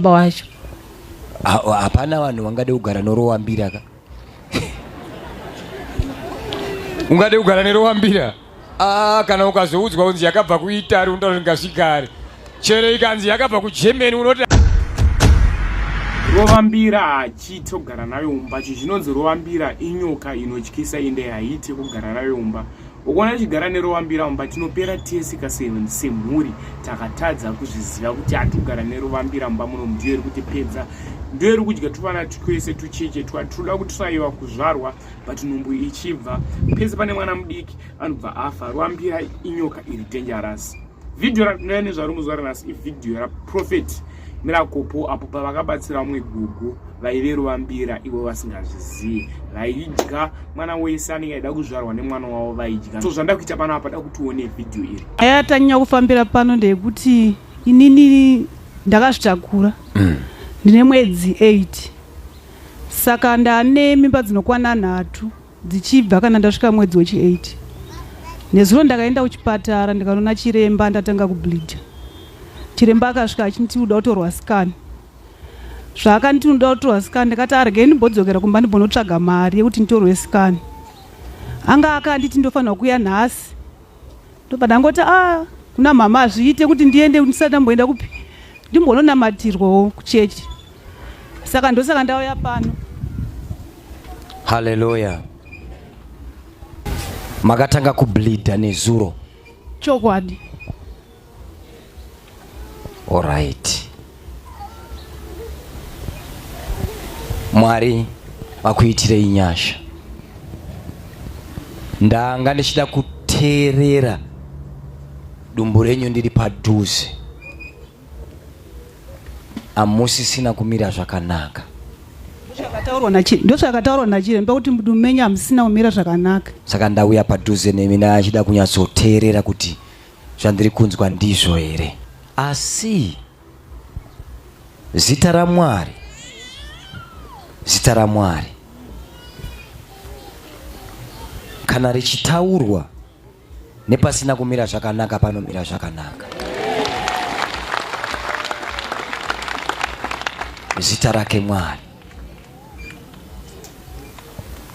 bawacho. Hapana vanhu vangade kugara norowambira ka. Ungade kugara nerowambira? Kana ukazoudzwa kunzi yakabva kuItari unotaura ngasvikare. Chero ikanzi yakabva kuGermany unoti rovambira hachiti kugara nayo mumba. Chinonzi rovambira inyoka inotyisa ende haiti kugara nayo mumba. Ukona chigara nerovambira mumba tinopera tesika semhuri takatadza kuzviziva kuti hatugara nerovambira mumba muno ndiyo kuti pedza ndiyo kudya tuvana twese tucheche twatoda kutsvaiwa kuzvarwa but nhumbu ichibva pese pane mwana mudiki anobva afa. Rovambira inyoka iri dangerous. Video ratinoya nezvarumuzvara nhasi ividhiyo raProfeti Mirakopo apo pavakabatsira mumwe gugu vaive rovambira ivo vasingazvizivi vaidya mwana wese anenge aida kuzvarwa nemwana wavo vaidya. So zvanda kuita pano apa da kuti uone video iri. Ayatanyanya kufambira pano ndekuti inini ndakazvitakura. Ndine mwedzi 8. Saka ndane mimba dzinokwana 3 dzichibva kana ndasvika mwedzi wechi8. Nezuro ndakaenda kuchipatara ndikaona chiremba ndatanga kubleed. Chiremba akasvika achinti uda kutorwa scan. Zvakanti unoda kutorwa scan ndakati arege ndimbodzokera kumba ndimbonotsvaga mari yekuti nditorwe scan. Anga akanditi ndofanirwa kuuya nhasi. Ndobva ndangoti kuna mama azviite kuti ndiende ndisati ndamboenda kupi ndimbononamatirwawo kuchechi. Saka ndosaka ndauya pano. Hallelujah. Makatanga kubleeda nezuro. Chokwadi. All right. Mwari akuitire inyasha. Ndanga ndichida kuteerera dumbu renyu ndiri padhuze. Amusisina kumira zvakanaka. Ndosvakataurwa nachiremba kuti mudumenya amusina kumira zvakanaka. Saka ndauya padhuze nemi ndachida kunyatsoteerera kuti zvandiri kunzwa ndizvo here. Asi zita raMwari kana richitaurwa nepasina kumira zvakanaka panomira zvakanaka. Zita rake Mwari.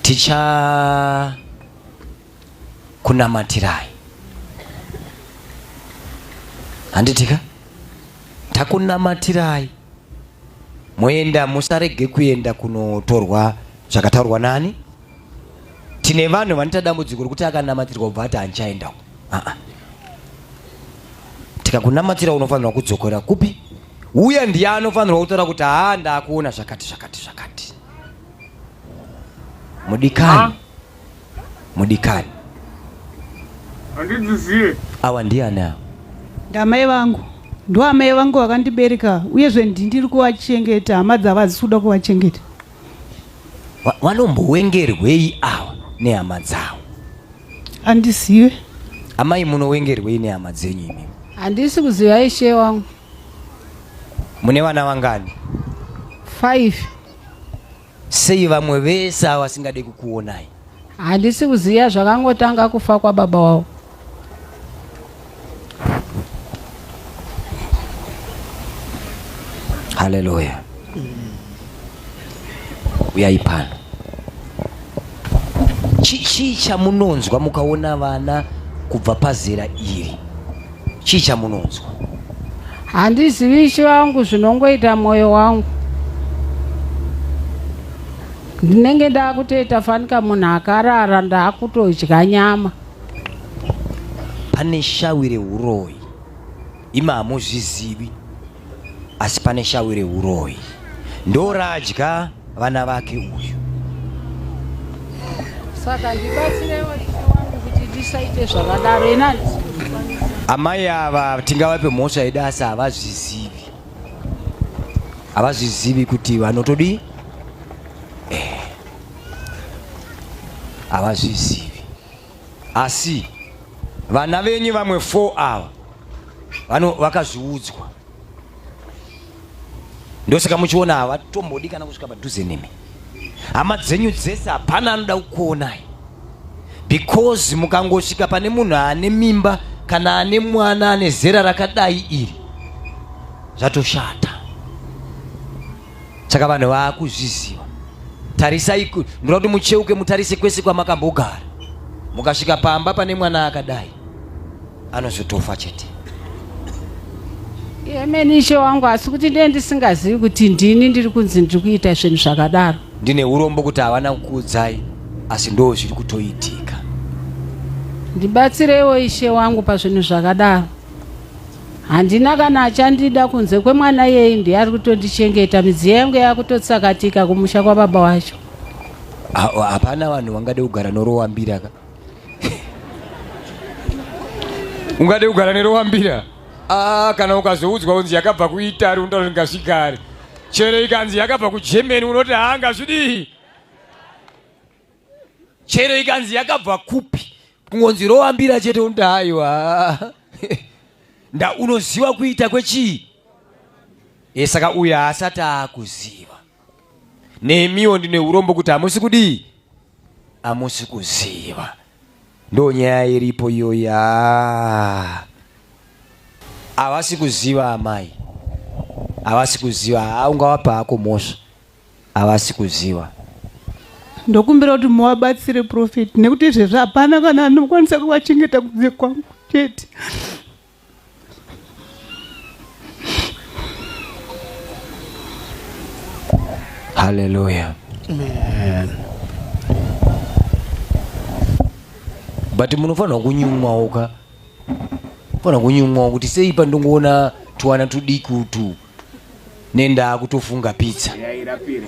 Ticha kunamatirai. Handitika? Takunamatirai. Moenda musarege kuenda kunotorwa zvakataurwa nani? Tine vanhu vanita dambudziko rokuti akanamatirwa ubva ati handichaendawo. Tikakunamatira unofanirwa kudzokera kupi? Uya ndiye anofanirwa kutaura kuti ndakuona zvakati. Mudikani. Handidzizive. Awa ndiani awa? Ndamai vangu. Ndo amai vangu vakandibereka uyezve ndiri kuvachengeta. Hama dzavazi kuda kuvachengeta. Vanombowengerwei awa nehama dzavo? Handizive. Amai munowengerwei nehama dzenyu imi? Handisi kuziva ishe wangu. Mune vana vangani? 5. Sei vamwe vese vasingade kukuonai? Handisi kuziva zvakangotanga kufa kwababa wavo. Hallelujah. Uyai pano. Chii chamunonzwa mukaona vana kubva pazera iri? Chii chamunonzwa? Handizivi ishe wangu zvinongoita mwoyo wangu. Ndinenge ndakutoita fanika munhu akarara ndakutodya nyama. Pane shawire uroyi. Ima hamuzvizivi. Asi pane shawire uroyi. Ndoradya vana vake uyu. Saka ndibatsirewo ishe wangu kuti ndisaite zvakadaro inani. Amai ava tingavape mhosva yedu asi havazvizivi kuti vanotodi havazvizivi. Asi vana venyu vamwe 4 ava vakazviudzwa. Ndosaka muchiona havatombodi kana kusvika padhuze nemi. Hama dzenyu dzese hapana anoda kukuonai. Because mukangosvika pane munhu ane mimba kana ane mwana ane zera rakadai iri zvatoshata. saka vanhu vaakuzviziva. Tarisai ndoda kuti mucheuke mutarise kwese kwamakambogara. Mukasvika pamba pane mwana akadai anozotofa chete. Yemeni ishe wangu, asi kuti ndisingazivi kuti ndini ndiri kunzi ndiri kuita zvinhu zvakadaro. Ndine urombo kuti havana kukuudzai, asi ndo zviri kutoitika. Ndibatsireiwo ishe wangu pazvinhu zvakadaro. Handina kana achandida kunze kwemwana yeye ndiye ari kutondichengeta. Midziyo yangu yakutotsakatika kumusha kwababa wacho. Hapana vanhu vangade kugara norowambira ka. Ungade kugara nerowambira? Kana ukazoudzwa kunzi yakabva kuItari unoti ngasvikare. Chero ikanzi yakabva kuGermany unoti haangazvidii. Chero ikanzi yakabva kupi kungonzi rowambira chete unoti haiwa. Nda unoziva kuita kwechii? Saka uyo asati akuziva. Nemiwo ndine urombo kuti hamusi kudii? Hamusi kuziva. Ndo nyaya iripo iyoya. Havasi kuziva amai. Havasi kuziva. Ungavapa hako mhosva. Havasi kuziva. Ndokumbira kuti muvabatsire Prophet nekuti izvezvi hapana kana anokwanisa kuvachengeta kunze kwangu chete. Hallelujah. Amen. But munofanira kunyumwawo ka. Fana kunyumwawo kuti sei pandongoona tuwana tudiki utu nenda kutofunga pizza. yairapire